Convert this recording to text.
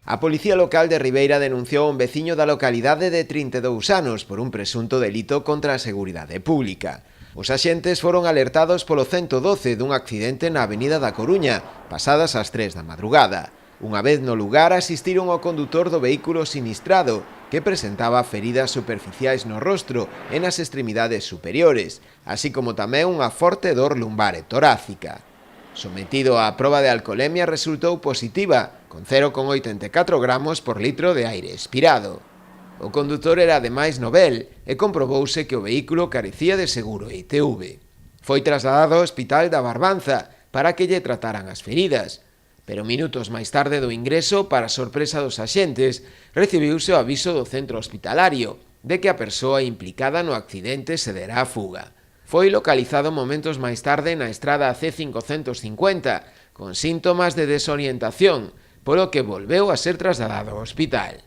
A Policía Local de Ribeira denunciou a un veciño da localidade de 32 anos por un presunto delito contra a seguridade pública. Os axentes foron alertados polo 112 dun accidente na Avenida da Coruña, pasadas as 3 da madrugada. Unha vez no lugar asistiron ao condutor do vehículo sinistrado, que presentaba feridas superficiais no rostro e nas extremidades superiores, así como tamén unha forte dor lumbar e torácica. Sometido á proba de alcolemia resultou positiva, con 0,84 gramos por litro de aire expirado. O condutor era ademais novel e comprobouse que o vehículo carecía de seguro ITV. Foi trasladado ao Hospital da Barbanza para que lle trataran as feridas, pero minutos máis tarde do ingreso, para sorpresa dos axentes, recibiuse o aviso do centro hospitalario de que a persoa implicada no accidente se dera a fuga. Foi localizado momentos máis tarde na estrada C550, con síntomas de desorientación, polo que volveu a ser trasladado ao hospital.